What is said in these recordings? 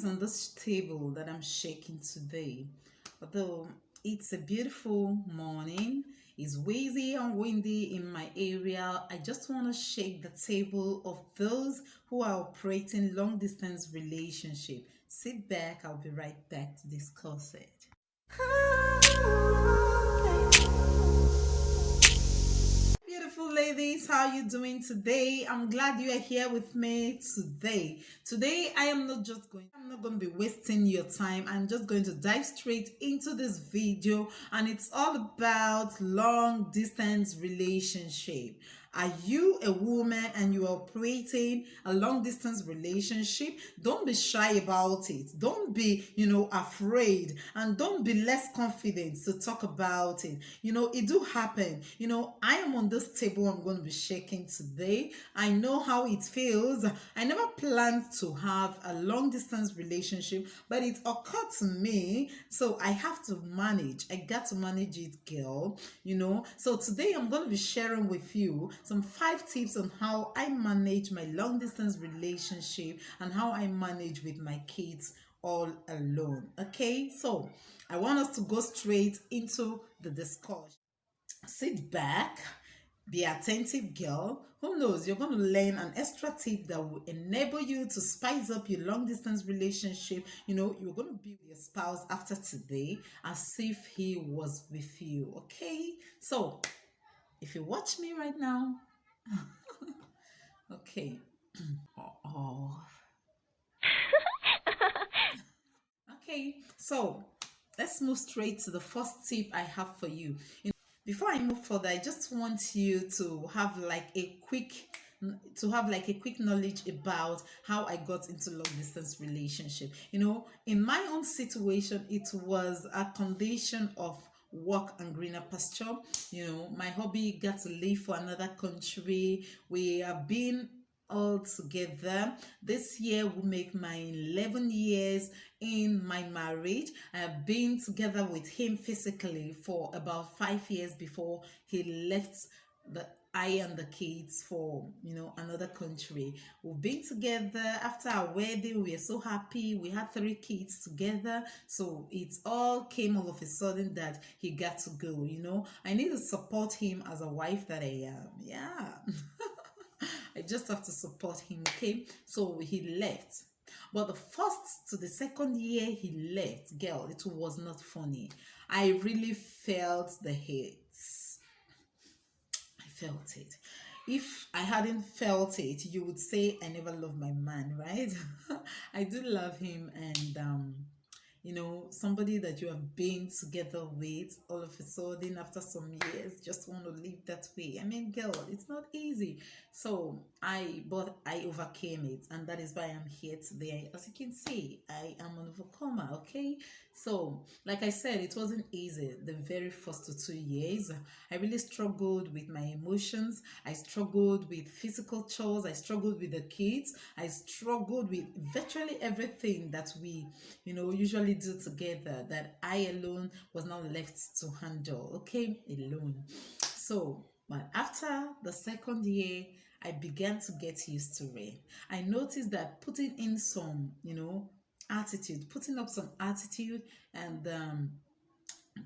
is on this table that I'm shaking today. Although it's a beautiful morning, it's windy and windy in my area. I just want to shake the table of those who are operating long distance relationship. Sit back, I'll be right back to discuss it. Beautiful ladies, how you doing today? I'm glad you are here with me today. Today I'm not going to be wasting your time. I'm just going to dive straight into this video, and it's all about long distance relationship. Are you a woman and you are operating a long distance relationship? Don't be shy about it. Don't be, afraid, and don't be less confident to talk about it. It do happen. I am on this table I'm going to be shaking today. I know how it feels. I never planned to have a long distance relationship, but it occurred to me. So I have to manage. I got to manage it, girl. So today I'm going to be sharing with you some 5 tips on how I manage my long distance relationship and how I manage with my kids all alone. Okay, so I want us to go straight into the discussion. Sit back, be attentive, girl. Who knows, you're going to learn an extra tip that will enable you to spice up your long distance relationship. You're going to be with your spouse after today as if he was with you. Okay, so if you watch me right now, okay. Oh, okay. So let's move straight to the first tip I have for you. Before I move further, I just want you to have like a quick knowledge about how I got into long distance relationship. In my own situation, it was a condition of work and greener pasture. My hobby got to live for another country. We have been all together. This year will make my 11 years in my marriage. I have been together with him physically for about 5 years before he left the I and the kids for another country. We've been together after our wedding. We are so happy. We had 3 kids together. So it all came all of a sudden that he got to go. I need to support him as a wife that I am. Yeah. I just have to support him, okay? So he left. But the first to the second year he left, girl, it was not funny. I really felt the hate. I felt it. If I hadn't felt it, you would say I never loved my man, right? I do love him, and somebody that you have been together with all of a sudden after some years just want to live that way. I mean, girl, it's not easy. But I overcame it, and that is why I'm here today. As you can see, I am an overcomer, okay? So, like I said, it wasn't easy the very first 2 years. I really struggled with my emotions. I struggled with physical chores. I struggled with the kids. I struggled with virtually everything that we usually do together that I alone was not left to handle, okay, alone. So, but after the second year, I began to get used to it. I noticed that putting in some, attitude, putting up some attitude, and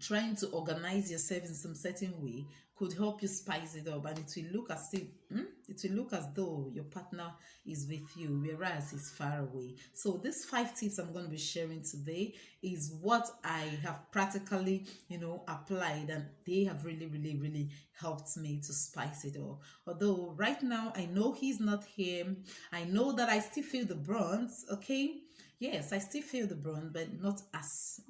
trying to organize yourself in some certain way could help you spice it up, and it will look as though your partner is with you whereas he's far away. So these 5 tips I'm going to be sharing today is what I have practically applied, and they have really really really helped me to spice it up. Although right now I know he's not here, I know that I still feel the brunt, okay. Yes, I still feel the brunt, but not as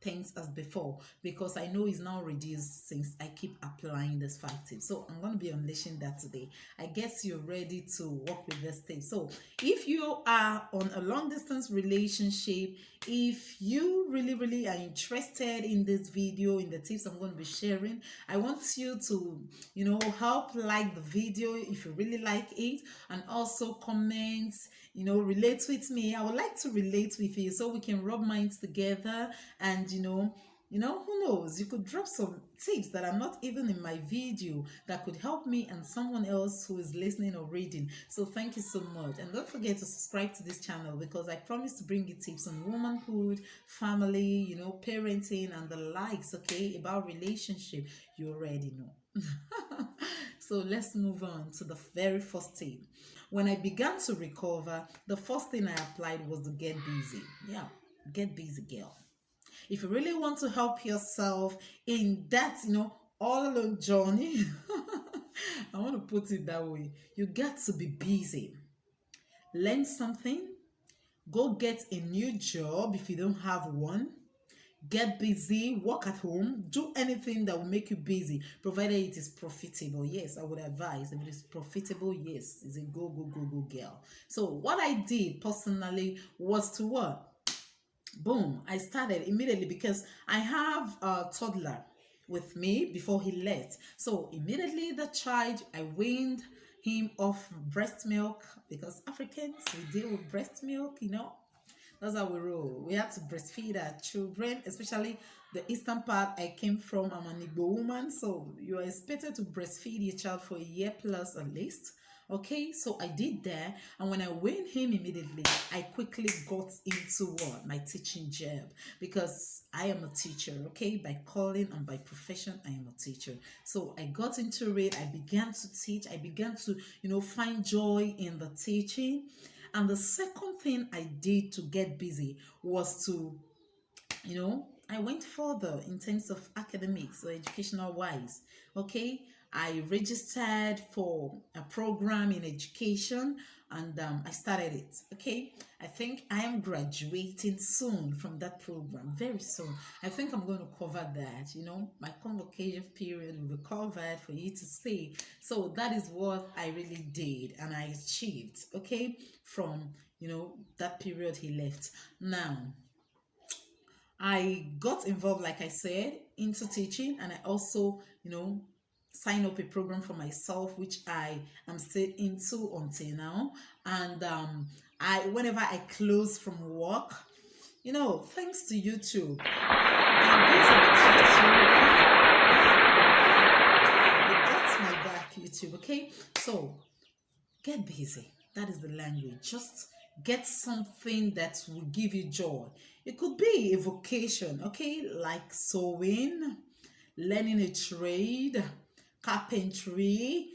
things as before, because I know it's now reduced since I keep applying this 5 tips. So I'm going to be unleashing that today. I guess you're ready to work with this tip. So if you are on a long distance relationship, if you really really are interested in this video, in the tips I'm going to be sharing, I want you to help like the video if you really like it, and also comment, relate with me. I would like to relate with you so we can rub minds together, and Who knows? You could drop some tips that are not even in my video that could help me and someone else who is listening or reading. So thank you so much. And don't forget to subscribe to this channel because I promise to bring you tips on womanhood, family, parenting and the likes, okay, about relationship. You already know. So let's move on to the very first tip. When I began to recover, the first thing I applied was to get busy. Yeah, get busy, girl. If you really want to help yourself in that, all alone journey, I want to put it that way. You got to be busy. Learn something, go get a new job if you don't have one. Get busy, work at home, do anything that will make you busy, provided it is profitable. Yes, I would advise if it is profitable, yes, it's a go, go, go, go girl. So, what I did personally was to what? Boom, I started immediately because I have a toddler with me before he left. So immediately the child, I weaned him off breast milk because Africans, we deal with breast milk. That's how we roll. We have to breastfeed our children, especially the eastern part I came from. I'm an Igbo woman, so you are expected to breastfeed your child for a year plus at least. Okay, so I did that, and when I weaned him immediately, I quickly got into what my teaching job because I am a teacher. Okay, by calling and by profession, I am a teacher. So I got into it. I began to teach. I began to find joy in the teaching. And the second thing I did to get busy was to, I went further in terms of academics or educational wise. Okay, I registered for a program in education and I started it. Okay, I think I am graduating soon from that program, very soon. I think I'm going to cover that. My convocation period will be covered for you to see. So that is what I really did and I achieved. Okay, from that period he left. Now I got involved, like I said, into teaching, and I also, signed up a program for myself, which I am still into until now. And whenever I close from work, thanks to YouTube, I'm busy with YouTube. It gets my back, YouTube. Okay, so get busy. That is the language. Just get something that will give you joy. It could be a vocation, okay, like sewing, learning a trade, carpentry,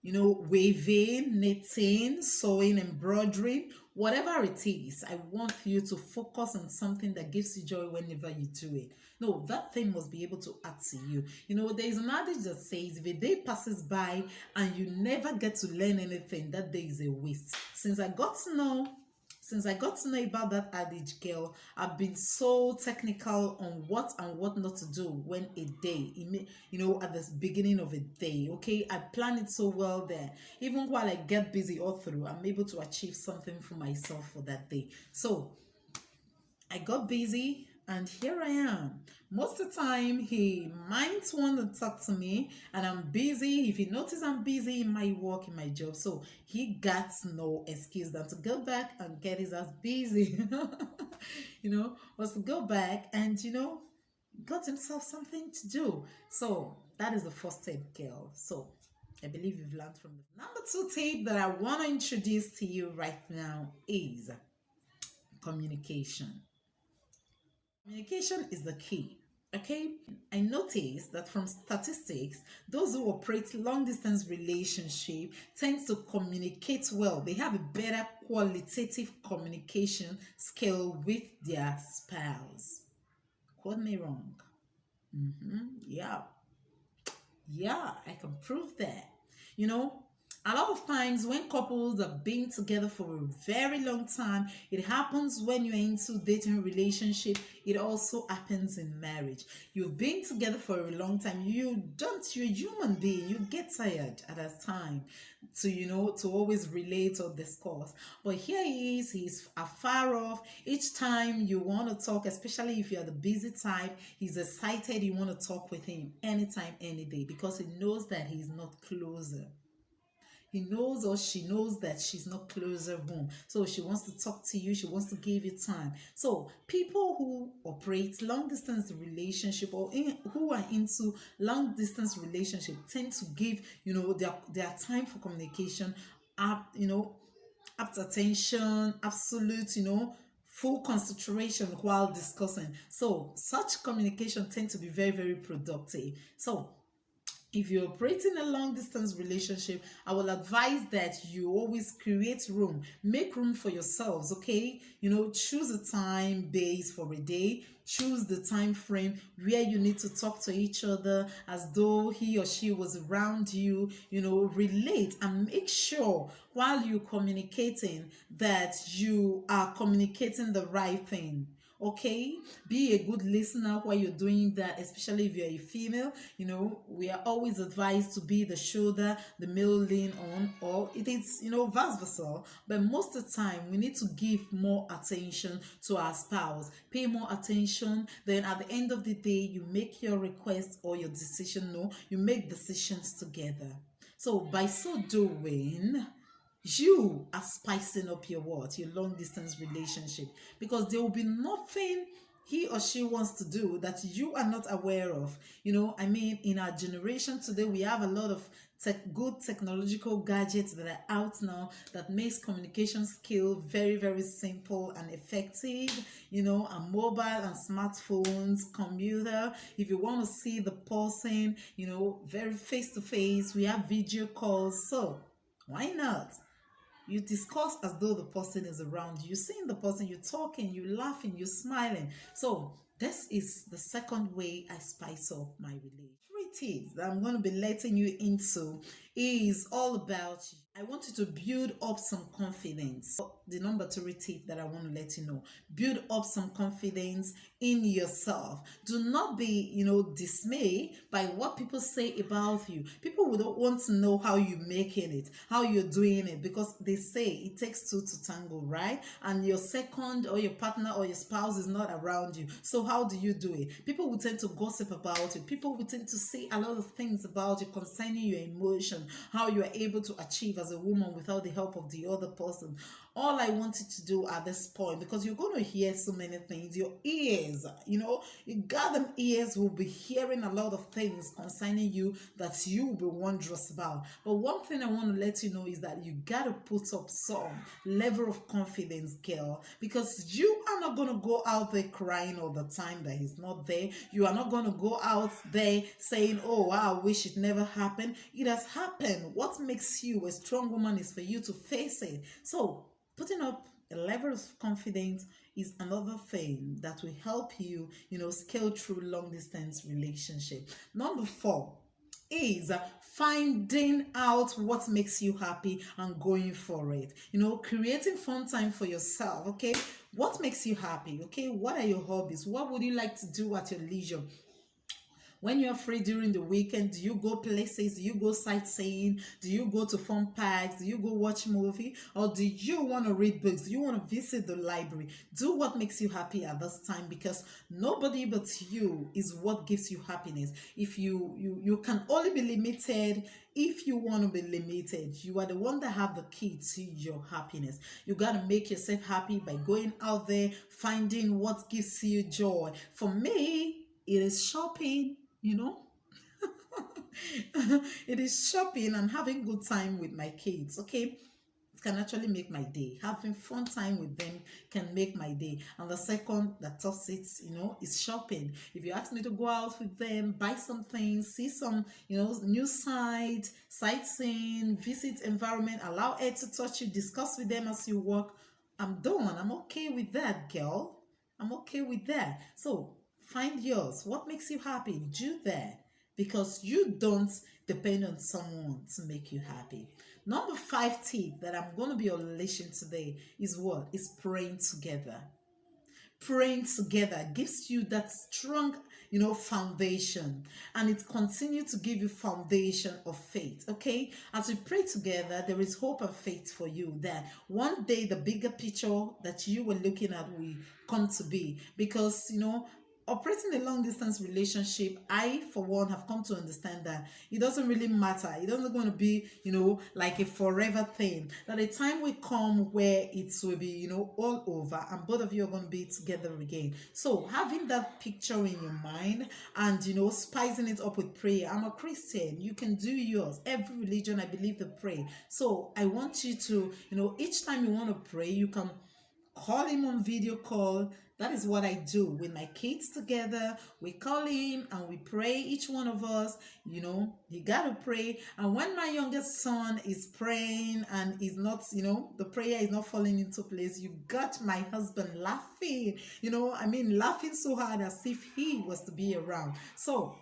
weaving, knitting, sewing, embroidery, whatever it is. I want you to focus on something that gives you joy whenever you do it. No, that thing must be able to add to you. There is an adage that says if a day passes by and you never get to learn anything, that day is a waste. Since I got to know about that adage, girl, I've been so technical on what and what not to do when a day, at the beginning of a day. Okay, I plan it so well there. Even while I get busy all through, I'm able to achieve something for myself for that day. So I got busy and here I am. Most of the time, he might want to talk to me and I'm busy. If he notice I'm busy in my work, in my job, so he got no excuse than to go back and get his ass busy. Was to go back and, got himself something to do. So that is the first tip, girl. So I believe you've learned from it. Number two tip that I want to introduce to you right now is communication. Communication is the key. Okay, I noticed that from statistics, those who operate long distance relationship tend to communicate well. They have a better qualitative communication skill with their spouse. Quote me wrong. Yeah, yeah, I can prove that. You know, a lot of times when couples have been together for a very long time, it happens when you're into dating relationship. It also happens in marriage. You've been together for a long time. You're a human being. You get tired at a time to always relate or discuss. But here he is, he's afar off. Each time you want to talk, especially if you're the busy type, he's excited. You want to talk with him anytime, any day because he knows that he's not closer. he knows or she knows that she's not closer home. So she wants to talk to you, she wants to give you time. So people who operate long distance relationship or who are into long distance relationship tend to give, their time for communication up, apt attention, absolute, full concentration while discussing. So such communication tend to be very, very productive. So if you're operating a long distance relationship, I will advise that you always create room, make room for yourselves. Okay, choose a time base for a day, choose the time frame where you need to talk to each other as though he or she was around you. Relate and make sure while you're communicating that you are communicating the right thing. Okay, be a good listener while you're doing that, especially if you're a female. We are always advised to be the shoulder the male lean on, or it is, vice versa. But most of the time we need to give more attention to our spouse, pay more attention. Then at the end of the day, you make your request or your decision. No, you make decisions together. So by so doing, you are spicing up your long distance relationship, because there will be nothing he or she wants to do that you are not aware of. I mean, in our generation today, we have a lot of good technological gadgets that are out now that makes communication skill very, very simple and effective. And mobile and smartphones, computer, if you want to see the person, very face to face, we have video calls. So why not? You discuss as though the person is around you. You're seeing the person, you're talking, you're laughing, you're smiling. So this is the second way I spice up my relationship. Three tips that I'm going to be letting you into is all about, I want you to build up some confidence. The number three tip that I want to let you know, build up some confidence in yourself. Do not be, dismayed by what people say about you. People would want to know how you're making it, how you're doing it, because they say it takes two to tango, right? And your second or your partner or your spouse is not around you. So how do you do it? People will tend to gossip about you. People will tend to say a lot of things about you concerning your emotion, how you are able to achieve as a woman without the help of the other person. All I wanted to do at this point, because you're going to hear so many things, your ears, you got them ears will be hearing a lot of things concerning you that you will be wondrous about. But one thing I want to let you know is that you got to put up some level of confidence, girl, because you are not going to go out there crying all the time that he's not there. You are not going to go out there saying, oh, I wish it never happened. It has happened. What makes you a strong woman is for you to face it. So putting up a level of confidence is another thing that will help you, scale through long distance relationship. Number four is finding out what makes you happy and going for it. Creating fun time for yourself. Okay, what makes you happy? Okay, what are your hobbies? What would you like to do at your leisure? When you're free during the weekend, do you go places? Do you go sightseeing? Do you go to fun parks? Do you go watch movie? Or do you want to read books? Do you want to visit the library? Do what makes you happy at this time, because nobody but you is what gives you happiness. If you can only be limited if you want to be limited. You are the one that have the key to your happiness. You got to make yourself happy by going out there, finding what gives you joy. For me, it is shopping, it is shopping and having good time with my kids. Okay, it can actually make my day. Having fun time with them can make my day. And the second that tops it, is shopping. If you ask me to go out with them, buy some things, see some, new sites, sightseeing, visit environment, allow Ed to touch you, discuss with them as you walk, I'm done. I'm okay with that, girl. I'm okay with that. So find yours. What makes you happy? Do that, because you don't depend on someone to make you happy. Number five tip that I'm going to be unleashing today is what? Is praying together. Praying together gives you that strong, foundation, and it continues to give you foundation of faith. Okay, as we pray together, there is hope and faith for you that one day the bigger picture that you were looking at will come to be, because operating a long distance relationship, I for one have come to understand that it doesn't really matter. It doesn't going to be, like a forever thing. That a time will come where it will be, all over, and both of you are going to be together again. So having that picture in your mind, and spicing it up with prayer. I'm a Christian. You can do yours. Every religion, I believe, they pray. So I want you to, each time you want to pray, you can call him on video call. That is what I do with my kids together. We call him and we pray, each one of us. You gotta pray. And when my youngest son is praying and is not, the prayer is not falling into place, you got my husband laughing. I mean, laughing so hard as if he was to be around. So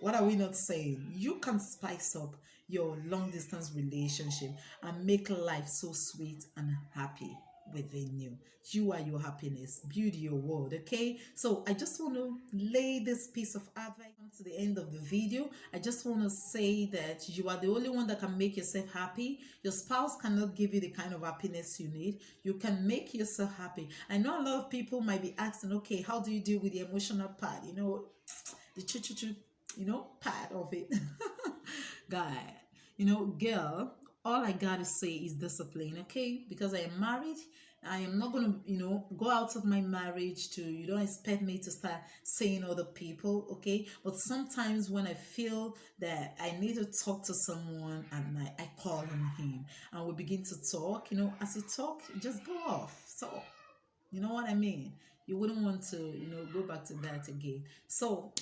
what are we not saying? You can spice up your long distance relationship and make life so sweet and happy within you. You are your happiness. Build your world, okay? So I just want to lay this piece of advice come to the end of the video. I just want to say that you are the only one that can make yourself happy. Your spouse cannot give you the kind of happiness you need. You can make yourself happy. I know a lot of people might be asking, okay, how do you deal with the emotional part? The choo part of it. Guy, girl, all I gotta say is discipline, okay? Because I am married. I am not gonna, go out of my marriage to, you don't expect me to start saying other people, okay? But sometimes when I feel that I need to talk to someone at night, I call on him and we begin to talk. As you talk, just go off. So, you know what I mean? You wouldn't want to, go back to that again. So,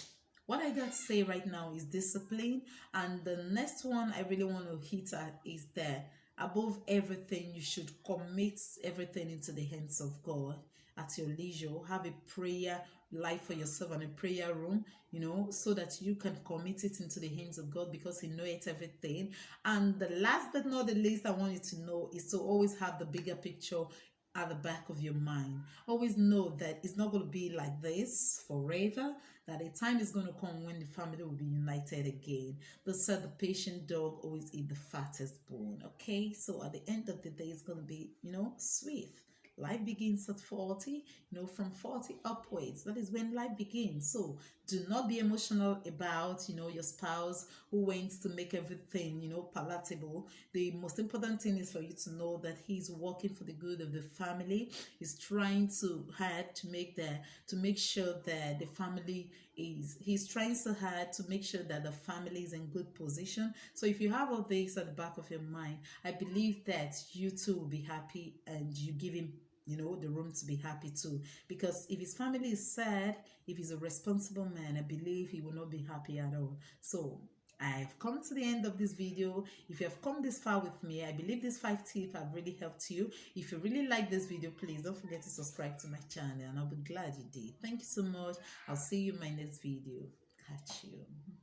what I got to say right now is discipline. And the next one I really want to hit at is that above everything, you should commit everything into the hands of God at your leisure. Have a prayer life for yourself and a prayer room, so that you can commit it into the hands of God because He knows everything. And the last but not the least, I want you to know is to always have the bigger picture at the back of your mind. Always know that it's not going to be like this forever, that a time is going to come when the family will be united again. They said the patient dog always eat the fattest bone, okay? So at the end of the day, it's going to be, sweet. Life begins at 40, from 40 upwards. That is when life begins. So do not be emotional about, your spouse who wants to make everything, palatable. The most important thing is for you to know that he's working for the good of the family. He's trying to hard to make sure that the family he's trying so hard to make sure that the family is in good position. So if you have all this at the back of your mind, I believe that you too will be happy and you give him the room to be happy too, because if his family is sad, if he's a responsible man, I believe he will not be happy at all. So I've come to the end of this video. If you have come this far with me, I believe these 5 tips have really helped you. If you really like this video, please don't forget to subscribe to my channel and I'll be glad you did. Thank you so much. I'll see you in my next video. Catch you.